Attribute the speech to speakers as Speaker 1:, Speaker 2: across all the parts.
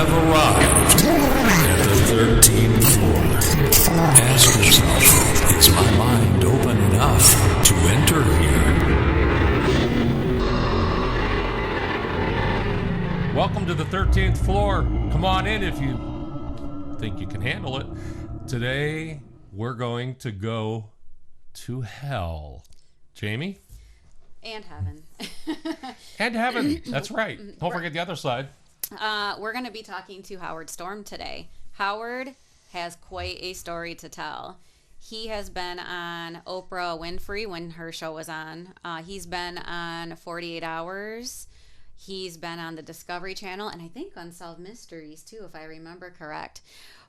Speaker 1: have arrived at the 13th floor. Ask yourself, is my mind open enough to enter here?
Speaker 2: Welcome to the 13th floor. Come on in if you think you can handle it. Today, we're going to go to hell. Jamie?
Speaker 3: And heaven.
Speaker 2: And heaven. That's right. Don't forget the other side.
Speaker 3: We're going to be talking to Howard Storm today. Howard has quite a story to tell. He has been on Oprah Winfrey when her show was on. He's been on 48 Hours. He's been on the Discovery Channel and I think Unsolved Mysteries too, if I remember correct.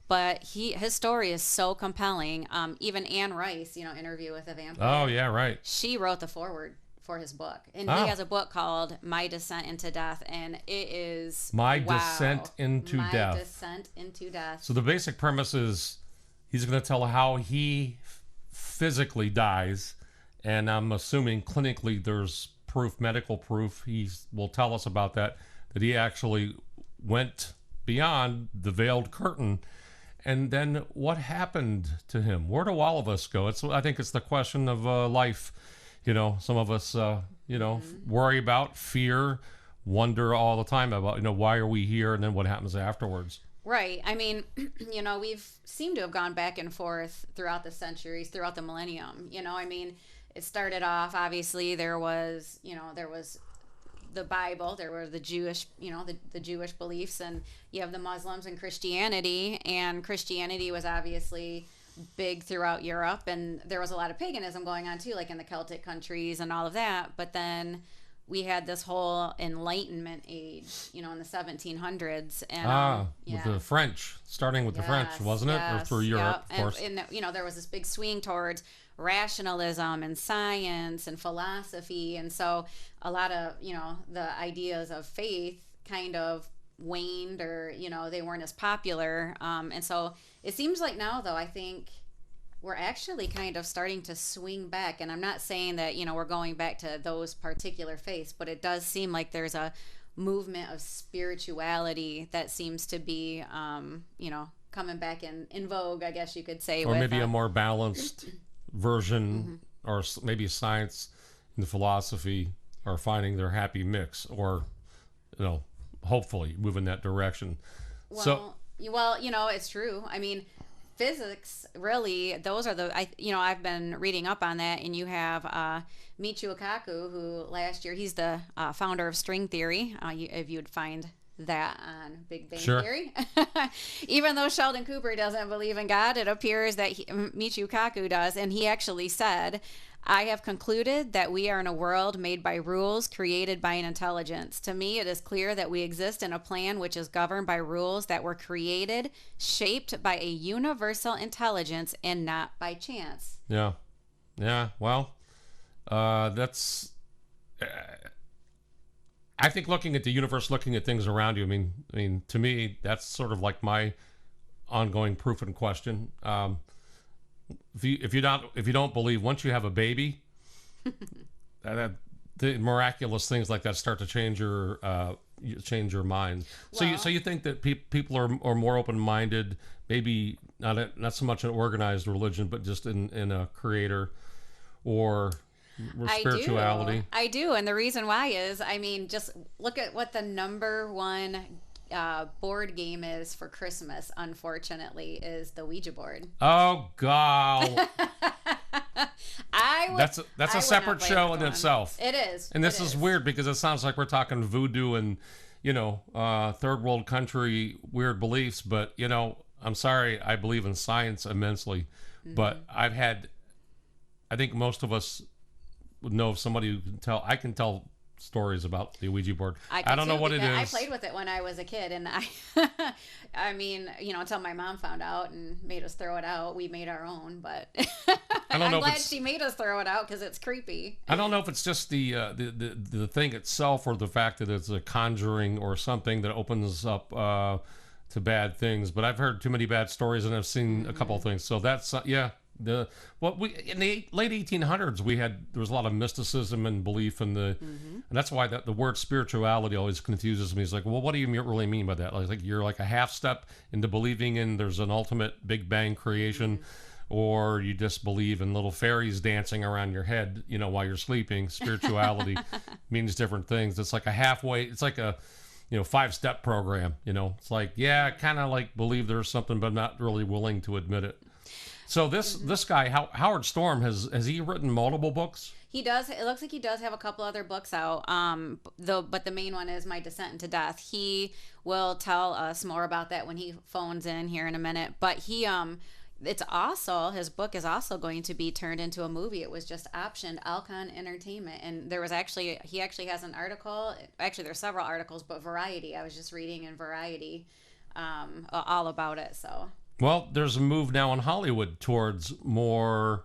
Speaker 3: But his story is so compelling. Even Anne Rice, Interview with a Vampire.
Speaker 2: Oh, yeah, right.
Speaker 3: She wrote the foreword for his book. And he has a book called My Descent into Death. And it is...
Speaker 2: My Descent into Death.
Speaker 3: My Descent into Death.
Speaker 2: So the basic premise is he's going to tell how he physically dies. And I'm assuming clinically there's proof, medical proof. He will tell us about that he actually went beyond the veiled curtain. And then what happened to him? Where do all of us go? I think it's the question of life. Some of us, worry about, fear, wonder all the time about, why are we here? And then what happens afterwards?
Speaker 3: Right. I mean, we've seemed to have gone back and forth throughout the centuries, throughout the millennium. It started off, obviously, there was the Bible, there were the Jewish, the Jewish beliefs, and you have the Muslims and Christianity, and Christianity was obviously big throughout Europe, and there was a lot of paganism going on too, like in the Celtic countries and all of that. But then we had this whole Enlightenment age, in the 1700s, and
Speaker 2: with the French, starting with the French, wasn't it? Or through Europe, of course.
Speaker 3: And there was this big swing towards rationalism and science and philosophy, and so a lot of the ideas of faith kind of waned, or they weren't as popular, and so it seems like now, though, I think we're actually kind of starting to swing back. And I'm not saying that we're going back to those particular faiths, but it does seem like there's a movement of spirituality that seems to be coming back in vogue, I guess you could say,
Speaker 2: or maybe a more balanced version, or maybe science and philosophy are finding their happy mix, or hopefully move in that direction.
Speaker 3: Well, it's true. I mean, physics, really, those are I've been reading up on that, and you have Michio Kaku, who last year, he's the founder of string theory, if you'd find that on Big Bang Theory. Even though Sheldon Cooper doesn't believe in God, it appears that Michio Kaku does, and he actually said, I have concluded that we are in a world made by rules created by an intelligence. To me, it is clear that we exist in a plan which is governed by rules that were created, shaped by a universal intelligence, and not by chance.
Speaker 2: Yeah. Well, that's... I think looking at the universe, looking at things around you, I mean, to me, that's sort of like my ongoing proof and question. If you don't believe, once you have a baby, the miraculous things like that start to change your mind. Well, so you think that people are more open-minded, maybe not so much an organized religion, but just in a creator or spirituality.
Speaker 3: I do, and the reason why is, just look at what the number one board game is for Christmas, unfortunately, is the Ouija board.
Speaker 2: Oh God. That's a separate show in itself.
Speaker 3: It is.
Speaker 2: And this is weird because it sounds like we're talking voodoo and third world country weird beliefs, but I'm sorry, I believe in science immensely, but I think most of us would know of somebody who I can tell stories about the Ouija board. I don't know what it is.
Speaker 3: I played with it when I was a kid, and until my mom found out and made us throw it out. We made our own, but I'm glad she made us throw it out because it's creepy.
Speaker 2: I don't know if it's just the thing itself, or the fact that it's a conjuring or something that opens up to bad things. But I've heard too many bad stories, and I've seen a couple of things. So that's In the late 1800s there was a lot of mysticism and belief in and that's why the word spirituality always confuses me. It's like, well, what do you really mean by that? Like you're like a half step into believing in there's an ultimate Big Bang creation, or you just believe in little fairies dancing around your head, while you're sleeping. Spirituality means different things. It's like it's like a 5-step program. It's like, I kind of like believe there's something, but I'm not really willing to admit it. So this guy, Howard Storm, has he written multiple books?
Speaker 3: He does. It looks like he does have a couple other books out. But the main one is My Descent into Death. He will tell us more about that when he phones in here in a minute. But his book is also going to be turned into a movie. It was just optioned Alcon Entertainment, and he actually has an article. Actually, there's several articles, but Variety. I was just reading in Variety, all about it. So.
Speaker 2: Well, there's a move now in Hollywood towards more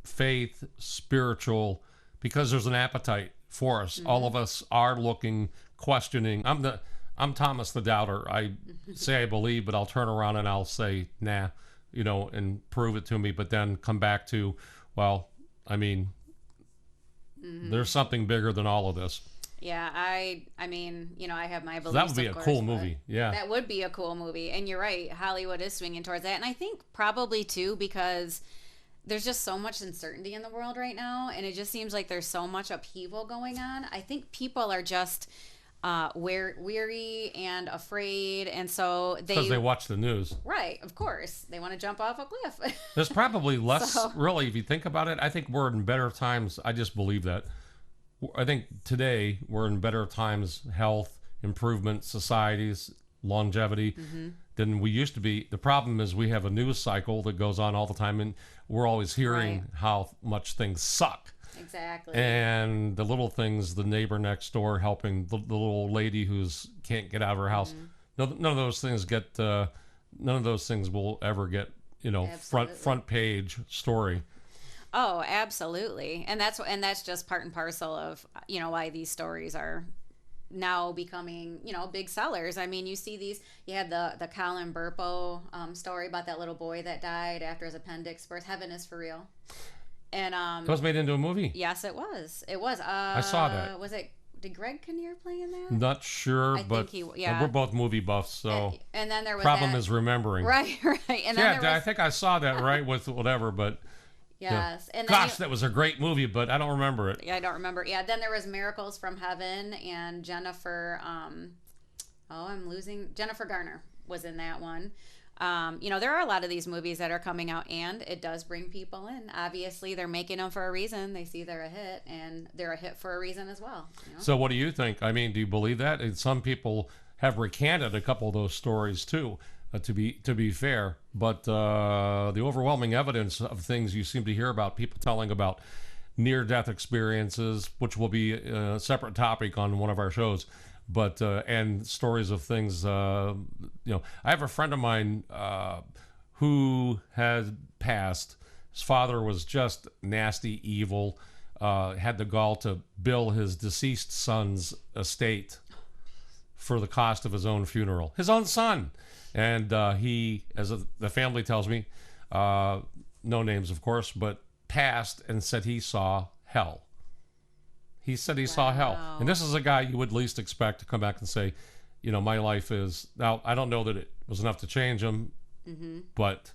Speaker 2: faith, spiritual, because there's an appetite for us. All of us are looking, questioning. I'm Thomas the Doubter. I say I believe, but I'll turn around and I'll say, nah, and prove it to me, but then come back to, well, I mean, there's something bigger than all of this.
Speaker 3: Yeah, I mean, I have my beliefs.
Speaker 2: That would be
Speaker 3: of
Speaker 2: a
Speaker 3: course,
Speaker 2: cool movie. Yeah.
Speaker 3: That would be a cool movie. And you're right, Hollywood is swinging towards that. And I think probably too because there's just so much uncertainty in the world right now, and it just seems like there's so much upheaval going on. I think people are just weary and afraid, and so
Speaker 2: because they watch the news.
Speaker 3: Right, of course. They want to jump off a cliff.
Speaker 2: There's probably less, really, if you think about it. I think we're in better times. I just believe that. I think today we're in better times, health, improvement, societies, longevity, than we used to be. The problem is we have a news cycle that goes on all the time, and we're always hearing how much things suck.
Speaker 3: Exactly.
Speaker 2: And the little things, the neighbor next door helping the little lady who's can't get out of her house. None of those things get. None of those things will ever get. Front page story.
Speaker 3: Oh, absolutely. And that's just part and parcel of, why these stories are now becoming, big sellers. I mean, you see these, you had the Colin Burpo story about that little boy that died after his appendix birth. Heaven is for real. And
Speaker 2: it was made into a movie.
Speaker 3: Yes, it was. It was.
Speaker 2: I saw that.
Speaker 3: Did Greg Kinnear play in that?
Speaker 2: Not sure, but we're both movie buffs, so.
Speaker 3: And then there was
Speaker 2: problem is remembering.
Speaker 3: Right. And then
Speaker 2: I think I saw that with whatever, but.
Speaker 3: Yes.
Speaker 2: And gosh, that was a great movie, but I don't remember it.
Speaker 3: Yeah, I don't remember. Yeah, then there was Miracles from Heaven, and Jennifer, Jennifer Garner was in that one. There are a lot of these movies that are coming out, and it does bring people in. Obviously, they're making them for a reason. They see they're a hit, and they're a hit for a reason as well.
Speaker 2: So what do you think? I mean, do you believe that? And some people have recanted a couple of those stories, too. To be fair, but the overwhelming evidence of things you seem to hear about, people telling about near-death experiences, which will be a separate topic on one of our shows, but and stories of things. I have a friend of mine who had passed. His father was just nasty, evil. Had the gall to bill his deceased son's estate for the cost of his own funeral. His own son. And he, the family tells me, no names, of course, but passed and said he saw hell. He said he saw hell. And this is a guy you would least expect to come back and say, my life is... Now, I don't know that it was enough to change him, but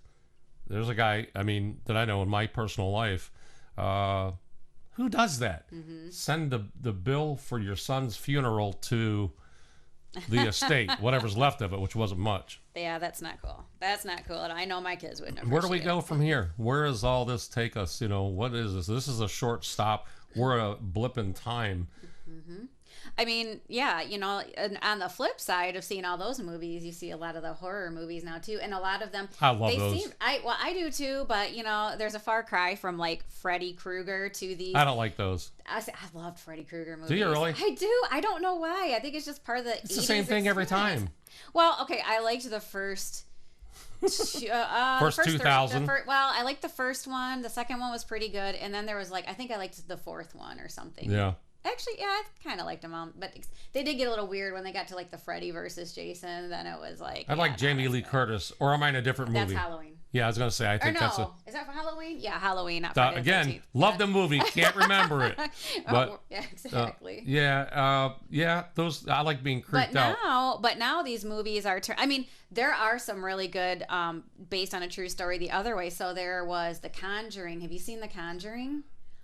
Speaker 2: there's a guy, that I know in my personal life, who does that? Send the bill for your son's funeral to... the estate, whatever's left of it, which wasn't much.
Speaker 3: Yeah, that's not cool. That's not cool. And I know my kids wouldn't appreciate
Speaker 2: Where do we go from here? Where does all this take us? What is this? This is a short stop. We're a blip in time.
Speaker 3: And on the flip side of seeing all those movies, you see a lot of the horror movies now too, and a lot of them.
Speaker 2: I love those.
Speaker 3: I do too, but there's a far cry from like Freddy Krueger to these.
Speaker 2: I don't like those.
Speaker 3: I loved Freddy Krueger movies.
Speaker 2: Do you really?
Speaker 3: I do. I don't know why. I think it's just part of the.
Speaker 2: It's the same thing every time.
Speaker 3: Well, okay, I liked the first.
Speaker 2: First 2000.
Speaker 3: I liked the first one. The second one was pretty good, and then there was I think I liked the fourth one or something.
Speaker 2: Yeah.
Speaker 3: Actually, yeah, I kind of liked them all, but they did get a little weird when they got to the Freddy versus Jason. Then it was
Speaker 2: I like Jamie Lee Curtis, or am I in a different movie?
Speaker 3: That's Halloween.
Speaker 2: Yeah, I was gonna say. I
Speaker 3: Or
Speaker 2: think
Speaker 3: no,
Speaker 2: that's
Speaker 3: is that for Halloween? Yeah, Halloween, not Friday the
Speaker 2: again.
Speaker 3: 13th.
Speaker 2: Love the movie. Can't remember it. But
Speaker 3: Yeah, exactly.
Speaker 2: yeah. Those I like being creeped out.
Speaker 3: But now these movies are. I mean, there are some really good, based on a true story the other way. So there was The Conjuring. Have you seen The Conjuring?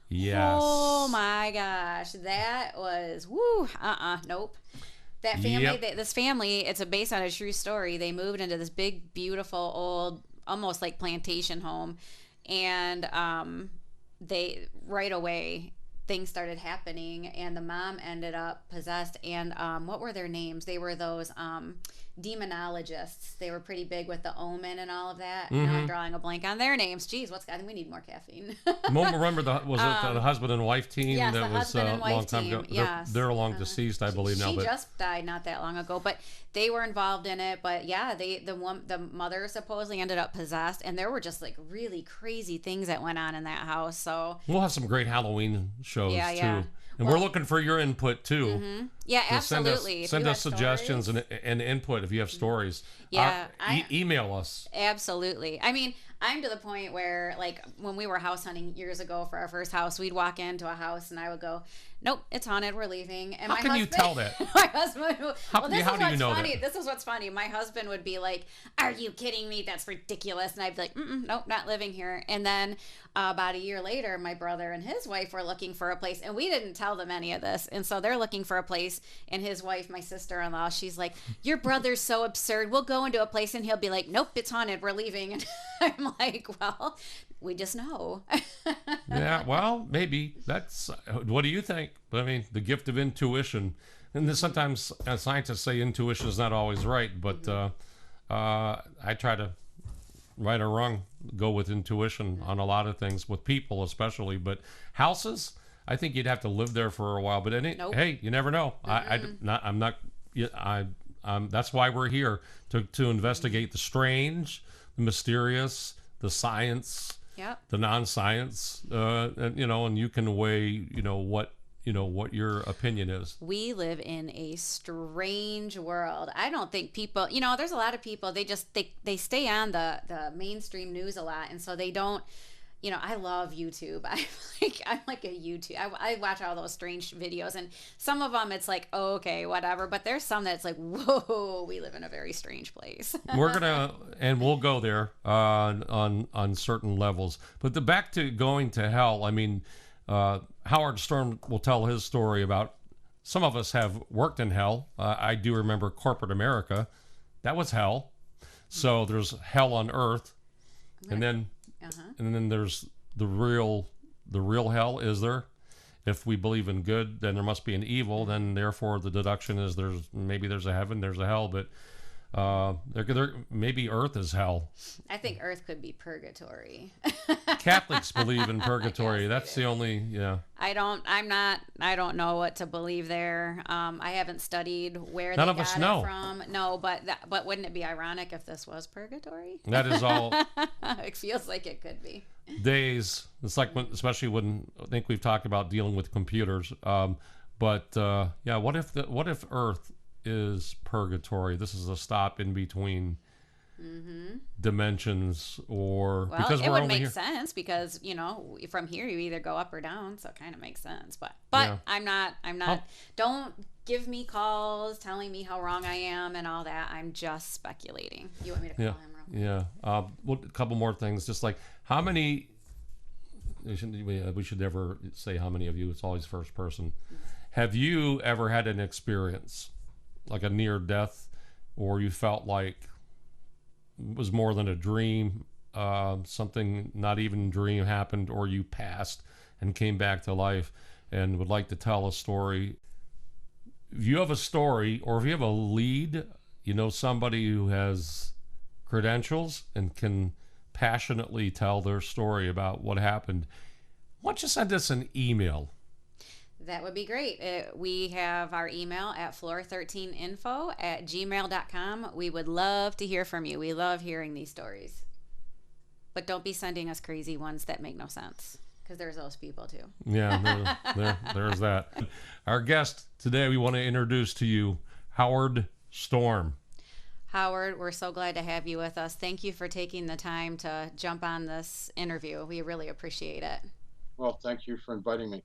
Speaker 2: Yes.
Speaker 3: Oh my gosh, that was woo. Nope. That family,
Speaker 2: Yep.
Speaker 3: this family, it's based on a true story. They moved into this big, beautiful, old, almost like plantation home, and they right away things started happening, and the mom ended up possessed. And what were their names? They were those demonologists. They were pretty big with the Omen and all of that. Now I'm drawing a blank on their names. Jeez, I think we need more caffeine.
Speaker 2: Remember was it the husband and wife team
Speaker 3: yes,
Speaker 2: that
Speaker 3: the
Speaker 2: was
Speaker 3: husband and
Speaker 2: a long
Speaker 3: wife
Speaker 2: time
Speaker 3: team.
Speaker 2: ago?
Speaker 3: Yes.
Speaker 2: They're long deceased, I believe now.
Speaker 3: She
Speaker 2: But
Speaker 3: just died not that long ago, but they were involved in it. But yeah, the mother supposedly ended up possessed, and there were just like really crazy things that went on in that house. So
Speaker 2: we'll have some great Halloween shows
Speaker 3: Yeah.
Speaker 2: too. And we're looking for your input too.
Speaker 3: yeah,
Speaker 2: So
Speaker 3: absolutely. If
Speaker 2: Send
Speaker 3: you
Speaker 2: us
Speaker 3: have
Speaker 2: suggestions
Speaker 3: stories-
Speaker 2: and input if you have stories.
Speaker 3: Yeah,
Speaker 2: Email us.
Speaker 3: Absolutely. I mean, I'm to the point where, like, when we were house hunting years ago for our first house, we'd walk into a house and I would go, "Nope, it's haunted. We're leaving." And
Speaker 2: How can you tell that?
Speaker 3: My husband.
Speaker 2: How do you know
Speaker 3: funny.
Speaker 2: that?
Speaker 3: This is what's funny. My husband would be like, "Are you kidding me? That's ridiculous." And I'd be like, "Nope, not living here." And then about a year later, my brother and his wife were looking for a place, and we didn't tell them any of this. And so they're looking for a place, and his wife, my sister-in-law, she's like, "Your brother's so absurd. We'll go into a place and he'll be like, 'Nope, it's haunted. We're leaving.'" And I'm like, "Well, we just know."
Speaker 2: Yeah, well, maybe that's. What do you think? I mean, the gift of intuition, and then sometimes scientists say intuition is not always right, but I try to, right or wrong, go with intuition on a lot of things with people, especially. But houses, I think you'd have to live there for a while. But
Speaker 3: Nope.
Speaker 2: hey, you never know. I'm not. That's why we're here to investigate the strange, the mysterious, the science.
Speaker 3: Yep.
Speaker 2: The non-science, and you can weigh, what your opinion is.
Speaker 3: We live in a strange world. I don't think people, there's a lot of people, they stay on the mainstream news a lot, and so they don't, I love YouTube. I'm like a YouTube. I watch all those strange videos, and some of them it's like, oh, okay, whatever. But there's some that's like, whoa, we live in a very strange place.
Speaker 2: We'll go there on certain levels. But back to going to hell. I mean, Howard Stern will tell his story about. Some of us have worked in hell. I do remember corporate America. That was hell. So there's hell on earth, and then. And then there's the real hell, is there? If we believe in good, then there must be an evil. Then therefore the deduction is there's a heaven, there's a hell, but maybe earth is hell.
Speaker 3: I think earth could be purgatory.
Speaker 2: Catholics believe in purgatory. That's the only, yeah.
Speaker 3: I don't know what to believe there. I haven't studied where
Speaker 2: None
Speaker 3: they
Speaker 2: of us
Speaker 3: got
Speaker 2: know.
Speaker 3: it from. No, but wouldn't it be ironic if this was purgatory?
Speaker 2: That is all
Speaker 3: It feels like it could be.
Speaker 2: days. It's like especially when I think we've talked about dealing with computers. What if Earth is purgatory? This is a stop in between dimensions, or
Speaker 3: Well,
Speaker 2: because
Speaker 3: it
Speaker 2: we're
Speaker 3: would
Speaker 2: only
Speaker 3: make
Speaker 2: here.
Speaker 3: sense because from here you either go up or down, so it kind of makes sense. But
Speaker 2: Yeah.
Speaker 3: I'm not. Don't give me calls telling me how wrong I am and all that. I'm just speculating. You want me to call
Speaker 2: Yeah,
Speaker 3: him real quick?
Speaker 2: yeah. A couple more things, just like how many. We should never say how many of you. It's always first person. Have you ever had an experience like a near death, or you felt like it was more than a dream, something not even a dream happened, or you passed and came back to life and would like to tell a story? If you have a story, or if you have a lead, somebody who has credentials and can passionately tell their story about what happened, why don't you send us an email?
Speaker 3: That would be great. We have our email at floor13info@gmail.com. We would love to hear from you. We love hearing these stories. But don't be sending us crazy ones that make no sense, because there's those people too.
Speaker 2: Yeah, there's that. Our guest today, we want to introduce to you Howard Storm.
Speaker 3: Howard, we're so glad to have you with us. Thank you for taking the time to jump on this interview. We really appreciate it.
Speaker 4: Well, thank you for inviting me.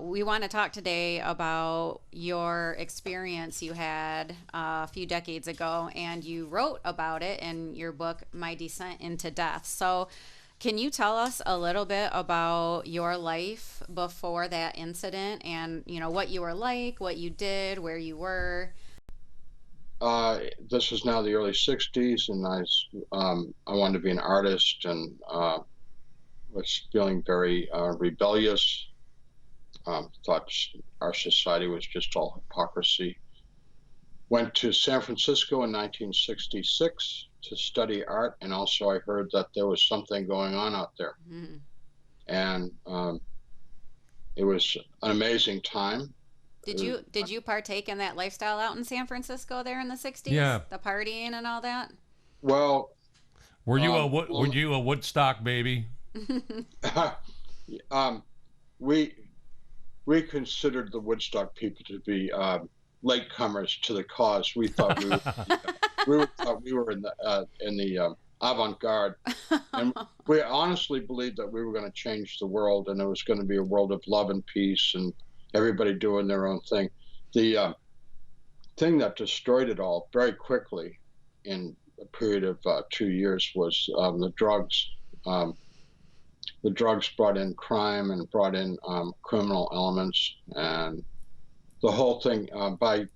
Speaker 3: We want to talk today about your experience you had a few decades ago, and you wrote about it in your book, My Descent into Death. So, can you tell us a little bit about your life before that incident and, what you were like, what you did, where you were?
Speaker 4: This was now the early 60s, and I wanted to be an artist and was feeling very rebellious. Thought our society was just all hypocrisy. Went to San Francisco in 1966 to study art, and also I heard that there was something going on out there.
Speaker 3: Mm-hmm.
Speaker 4: And it was an amazing time.
Speaker 3: Did you partake in that lifestyle out in San Francisco there in the 60s?
Speaker 2: Yeah.
Speaker 3: The partying and all that?
Speaker 4: Well,
Speaker 2: Were you a Woodstock baby?
Speaker 4: we considered the Woodstock people to be latecomers to the cause. We thought we were in the avant-garde, and we honestly believed that we were going to change the world, and it was going to be a world of love and peace, and everybody doing their own thing. The thing that destroyed it all very quickly in a period of 2 years was the drugs. The drugs brought in crime and brought in criminal elements, and the whole thing, by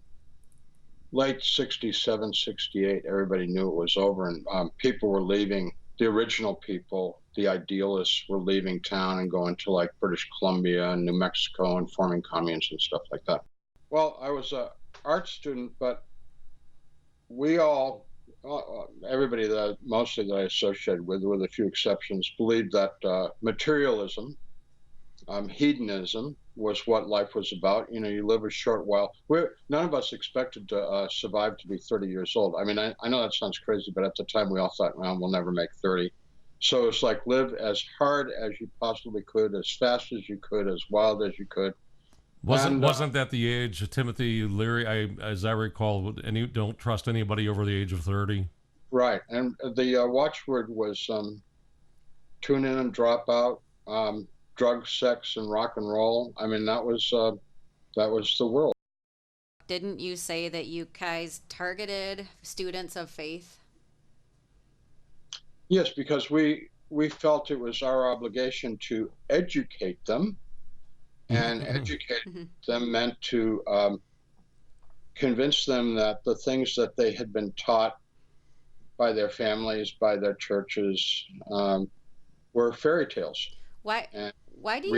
Speaker 4: late 67, 68, everybody knew it was over, and people were leaving. The original people, the idealists, were leaving town and going to like British Columbia and New Mexico and forming communes and stuff like that. Well, I was an art student, but we all, everybody mostly that I associated with a few exceptions, believed that materialism, hedonism, was what life was about. You live a short while. None of us expected to survive to be 30 years old. I mean, I know that sounds crazy, but at the time we all thought, well, we'll never make 30. So it's like live as hard as you possibly could, as fast as you could, as wild as you could.
Speaker 2: Wasn't that the age of Timothy Leary? As I recall, don't trust anybody over the age of 30.
Speaker 4: Right, and the watchword was tune in and drop out, drugs, sex, and rock and roll. I mean, that was the world.
Speaker 3: Didn't you say that you guys targeted students of faith?
Speaker 4: Yes, because we felt it was our obligation to educate them. And educate them meant to convince them that the things that they had been taught by their families, by their churches, were fairy tales.
Speaker 3: Why?
Speaker 4: And
Speaker 3: why do you?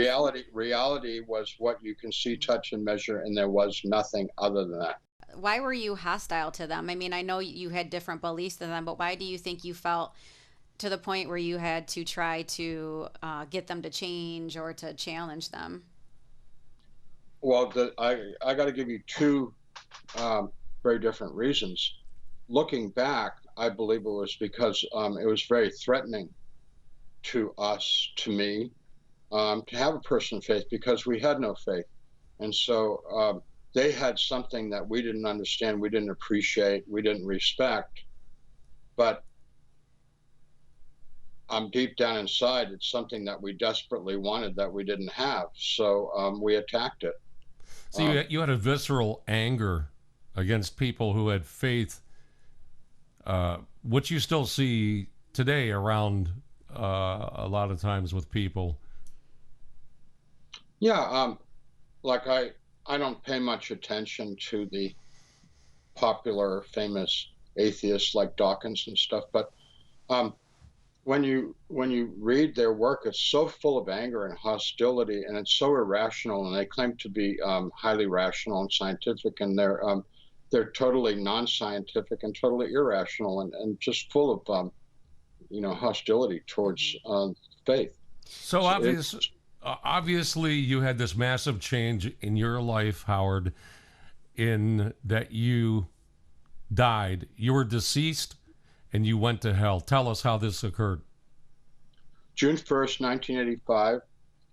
Speaker 4: Reality was what you can see, touch, and measure, and there was nothing other than that.
Speaker 3: Why were you hostile to them? I mean, I know you had different beliefs than them, but why do you think you felt to the point where you had to try to get them to change or to challenge them?
Speaker 4: Well, I got to give you two very different reasons. Looking back, I believe it was because it was very threatening to us, to me, to have a person of faith, because we had no faith. And so they had something that we didn't understand, we didn't appreciate, we didn't respect. But deep down inside, it's something that we desperately wanted that we didn't have. So we attacked it.
Speaker 2: So you had a visceral anger against people who had faith, which you still see today around a lot of times with people.
Speaker 4: Yeah, like I don't pay much attention to the popular, famous atheists like Dawkins and stuff, but when you read their work, it's so full of anger and hostility, and it's so irrational. And they claim to be highly rational and scientific, and they're totally non-scientific and totally irrational, and just full of hostility towards faith.
Speaker 2: So obviously, you had this massive change in your life, Howard, in that you died. You were deceased. And you went to hell. Tell us how this occurred.
Speaker 4: June 1st, 1985.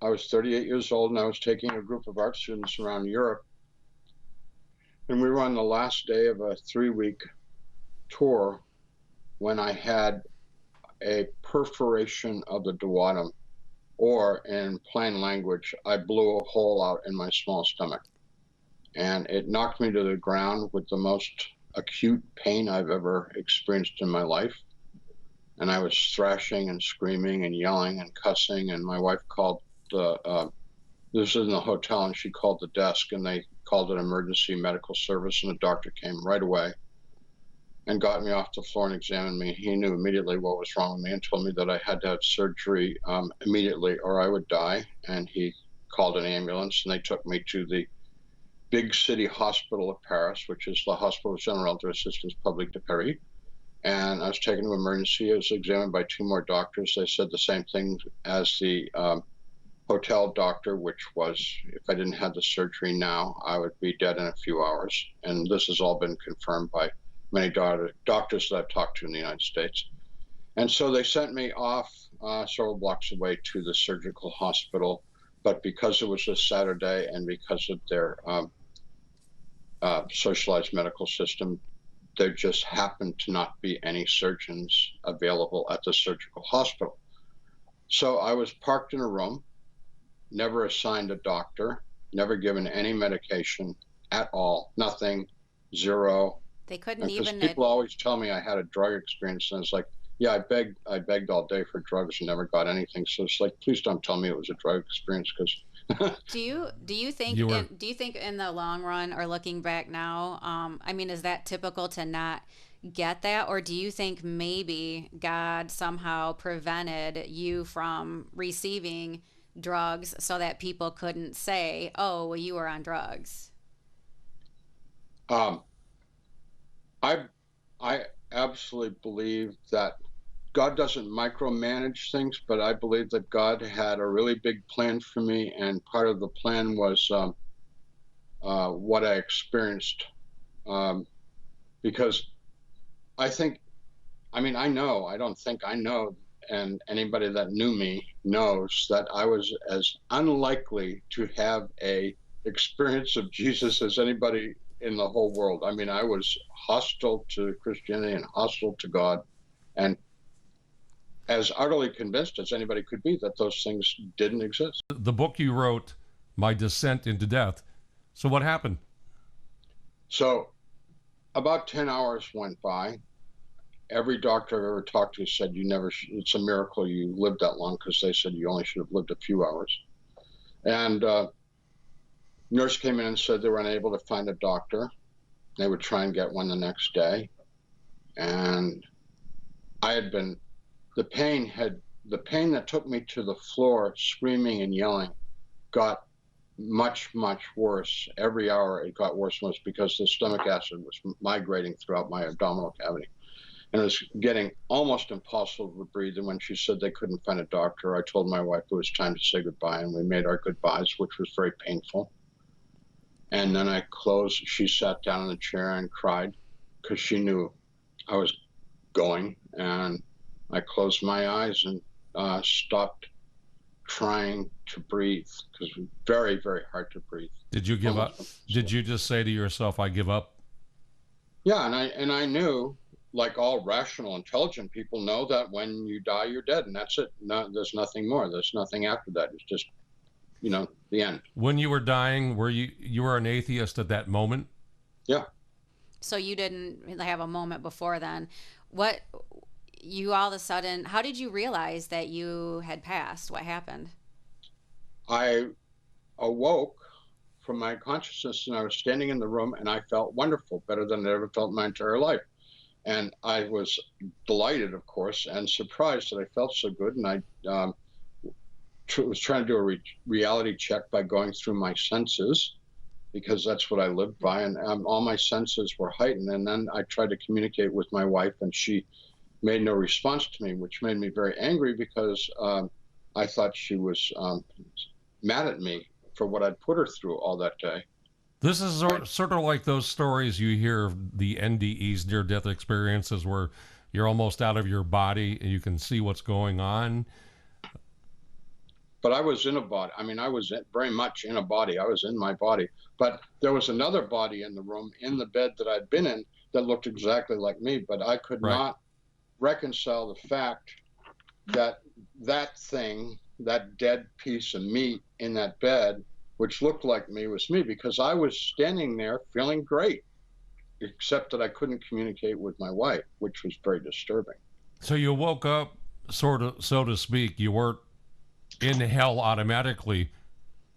Speaker 4: I was 38 years old, and I was taking a group of art students around Europe. And we were on the last day of a 3-week tour when I had a perforation of the duodenum, or in plain language, I blew a hole out in my small stomach. And it knocked me to the ground with the most acute pain I've ever experienced in my life. And I was thrashing and screaming and yelling and cussing. And my wife called this was in the hotel, and she called the desk, and they called it emergency medical service. And the doctor came right away and got me off the floor and examined me. He knew immediately what was wrong with me and told me that I had to have surgery immediately or I would die. And he called an ambulance, and they took me to the big city hospital of Paris, which is the Hospital General de Assistance Publique de Paris. And I was taken to emergency. I was examined by 2 more doctors. They said the same thing as the hotel doctor, which was, if I didn't have the surgery now, I would be dead in a few hours. And this has all been confirmed by many doctors that I've talked to in the United States. And so they sent me off several blocks away to the surgical hospital. But because it was a Saturday and because of their socialized medical system, there just happened to not be any surgeons available at the surgical hospital. So I was parked in a room, never assigned a doctor, never given any medication at all, nothing, zero.
Speaker 3: They couldn't
Speaker 4: Because
Speaker 3: even.
Speaker 4: people always tell me I had a drug experience, and it's like, yeah, I begged all day for drugs and never got anything. So it's like, please don't tell me it was a drug experience, because
Speaker 3: Do you think
Speaker 2: You were-
Speaker 3: do you think in the long run, or looking back now, I mean, is that typical to not get that, or do you think maybe God somehow prevented you from receiving drugs so that people couldn't say, "Oh, well, you were on drugs"?
Speaker 4: um, I absolutely believe that God doesn't micromanage things, but I believe that God had a really big plan for me, and part of the plan was what I experienced. Because I think, I mean, I know, and anybody that knew me knows that I was as unlikely to have a experience of Jesus as anybody in the whole world. I mean, I was hostile to Christianity and hostile to God, and as utterly convinced as anybody could be that those things didn't exist.
Speaker 2: The book you wrote, My Descent into Death. So what happened?
Speaker 4: So about 10 hours went by. Every doctor I've ever talked to said it's a miracle you lived that long, because they said you only should have lived a few hours. And nurse came in and said they were unable to find a doctor. They would try and get one the next day. And the pain that took me to the floor screaming and yelling got much, much worse. Every hour it got worse and worse, because the stomach acid was migrating throughout my abdominal cavity. And it was getting almost impossible to breathe. And when she said they couldn't find a doctor, I told my wife it was time to say goodbye, and we made our goodbyes, which was very painful. And then she sat down in the chair and cried, because she knew I was going. And I closed my eyes and stopped trying to breathe, because it was very, very hard to breathe.
Speaker 2: Did you give up? Did you just say to yourself, I give up?
Speaker 4: Yeah, and I knew, like all rational, intelligent people know, that when you die, you're dead, and that's it. No, there's nothing more. There's nothing after that. It's just, the end.
Speaker 2: When you were dying, you were an atheist at that moment?
Speaker 4: Yeah.
Speaker 3: So you didn't have a moment before then. What you all of a sudden, how did you realize that you had passed? What happened?
Speaker 4: I awoke from my consciousness, and I was standing in the room, and I felt wonderful, better than I ever felt in my entire life. And I was delighted, of course, and surprised that I felt so good. And I was trying to do a reality check by going through my senses, because that's what I lived by. And all my senses were heightened. And then I tried to communicate with my wife, and she made no response to me, which made me very angry, because I thought she was mad at me for what I'd put her through all that day.
Speaker 2: This is sort of like those stories you hear of the NDEs, near-death experiences, where you're almost out of your body and you can see what's going on.
Speaker 4: but I was in a body. I mean, I was very much in a body. I was in my body. But there was another body in the room, in the bed that I'd been in, that looked exactly like me. But I could not reconcile the fact that that thing, that dead piece of meat in that bed, which looked like me, was me, because I was standing there feeling great, except that I couldn't communicate with my wife, which was very disturbing.
Speaker 2: So you woke up, sort of, so to speak. You weren't in hell automatically.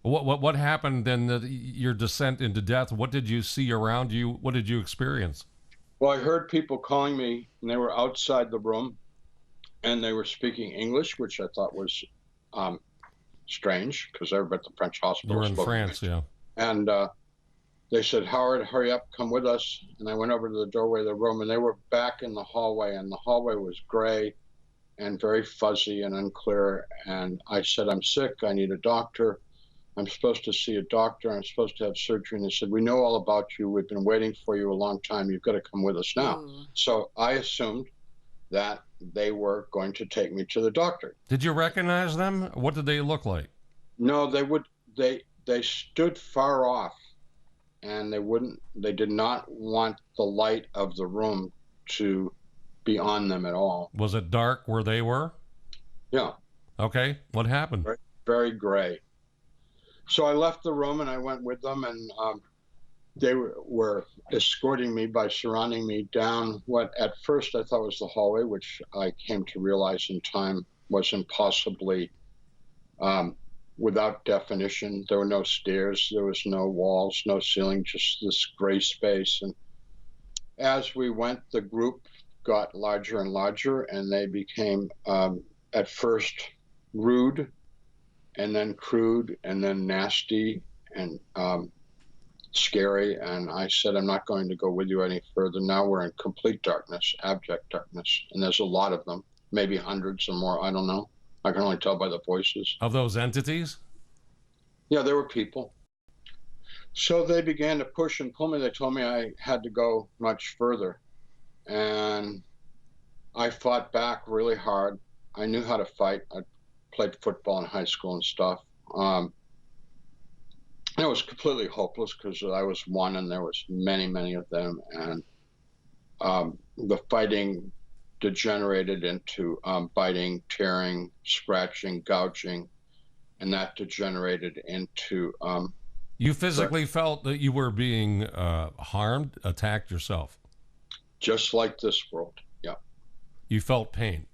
Speaker 2: What happened then? Your descent into death. What did you see around you? What did you experience?
Speaker 4: Well, I heard people calling me, and they were outside the room, and they were speaking English, which I thought was strange, because everybody at the French hospital.
Speaker 2: You were in France, yeah.
Speaker 4: And they said, "Howard, hurry up, come with us." And I went over to the doorway of the room, and they were back in the hallway, and the hallway was gray and very fuzzy and unclear. And I said, "I'm sick. I need a doctor. I'm supposed to see a doctor. I'm supposed to have surgery." And they said, "We know all about you. We've been waiting for you a long time. You've got to come with us now."
Speaker 3: Ooh.
Speaker 4: So I assumed that they were going to take me to the doctor.
Speaker 2: Did you recognize them? What did they look like?
Speaker 4: No, they stood far off, and they did not want the light of the room to be on them at all.
Speaker 2: Was it dark where they were?
Speaker 4: Yeah.
Speaker 2: Okay. What happened?
Speaker 4: Very, very gray. So I left the room and I went with them, and they were escorting me by surrounding me down what at first I thought was the hallway, which I came to realize in time was impossibly without definition. There were no stairs, there was no walls, no ceiling, just this gray space. And as we went, the group got larger and larger, and they became at first rude, and then crude, and then nasty, and scary. And I said, "I'm not going to go with you any further." Now we're in complete darkness, abject darkness, and there's a lot of them, maybe hundreds or more, I don't know. I can only tell by the voices.
Speaker 2: Of those entities?
Speaker 4: Yeah, there were people. So they began to push and pull me. They told me I had to go much further, and I fought back really hard. I knew how to fight. I played football in high school and stuff. It was completely hopeless because I was one and there was many, many of them. And the fighting degenerated into biting, tearing, scratching, gouging, and that degenerated into...
Speaker 2: You physically felt that you were being harmed, attacked yourself?
Speaker 4: Just like this world, yeah.
Speaker 2: You felt pain?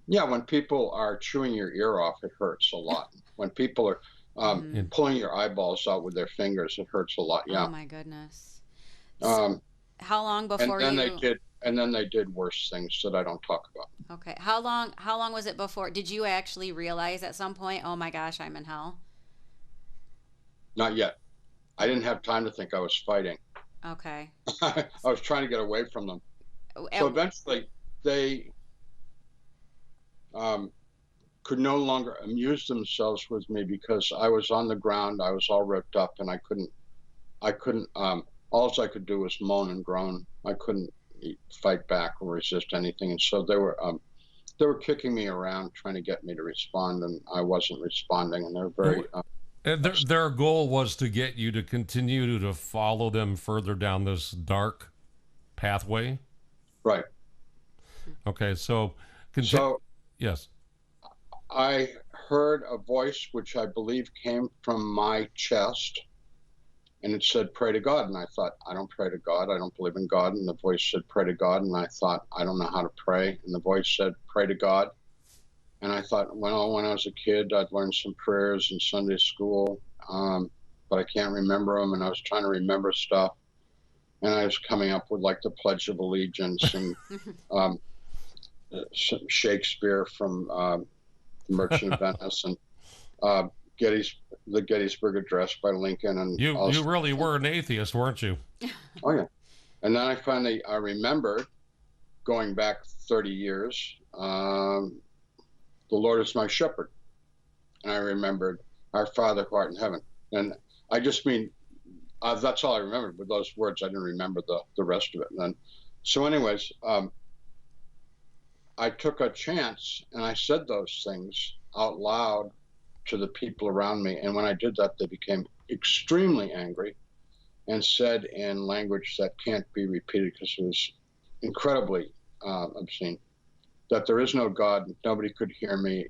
Speaker 4: Yeah, when people are chewing your ear off, it hurts a lot. When people are pulling your eyeballs out with their fingers, it hurts a lot, yeah.
Speaker 3: Oh my goodness. So how long before
Speaker 4: and then they did worse things that I don't talk about.
Speaker 3: Okay. How long was it before? Did you actually realize at some point, oh my gosh, I'm in hell?
Speaker 4: Not yet. I didn't have time to think I was fighting.
Speaker 3: Okay.
Speaker 4: I was trying to get away from them. So eventually they could no longer amuse themselves with me because I was on the ground. I was all ripped up, and I couldn't, all I could do was moan and groan. I couldn't fight back or resist anything. And so they were kicking me around, trying to get me to respond, and I wasn't responding, and they're very...
Speaker 2: Their goal was to get you to continue to follow them further down this dark pathway?
Speaker 4: Right.
Speaker 2: Okay, so yes.
Speaker 4: I heard a voice which I believe came from my chest, and it said, "Pray to God." And I thought, I don't pray to God. I don't believe in God. And the voice said, "Pray to God." And I thought, I don't know how to pray. And the voice said, "Pray to God." And I thought, well, when I was a kid, I'd learned some prayers in Sunday school, but I can't remember them. And I was trying to remember stuff. And I was coming up with like the Pledge of Allegiance and some Shakespeare from Merchant of Venice and the Gettysburg Address by Lincoln. And
Speaker 2: you really were an atheist, weren't you?
Speaker 4: Oh, yeah. And then I remembered, going back 30 years, the Lord is my shepherd. And I remembered, Our Father who art in heaven. And I just mean, that's all I remembered with those words. I didn't remember the rest of it. And then, so anyways, I took a chance and I said those things. out loud to the people around me. And when I did that, they became extremely angry and said in language that can't be repeated because it was incredibly obscene, that there is no God, nobody could hear me,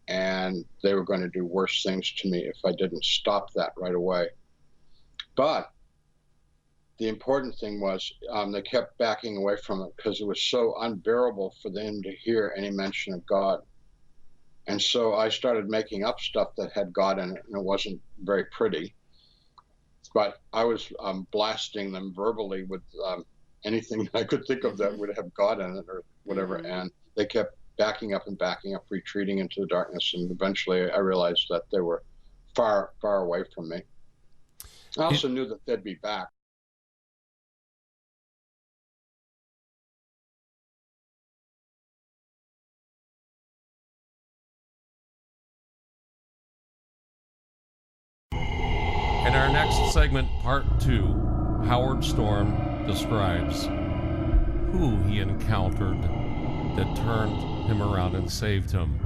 Speaker 4: and they were going to do worse things to me if I didn't stop that right away. But the important thing was they kept backing away from it because it was so unbearable for them to hear any mention of God. And so I started making up stuff that had God in it, and it wasn't very pretty. But I was blasting them verbally with anything I could think of that would have God in it or whatever. Mm-hmm. And they kept backing up, retreating into the darkness. And eventually I realized that they were far, far away from me. I also knew that they'd be back.
Speaker 2: In our next segment, part 2, Howard Storm describes who he encountered that turned him around and saved him.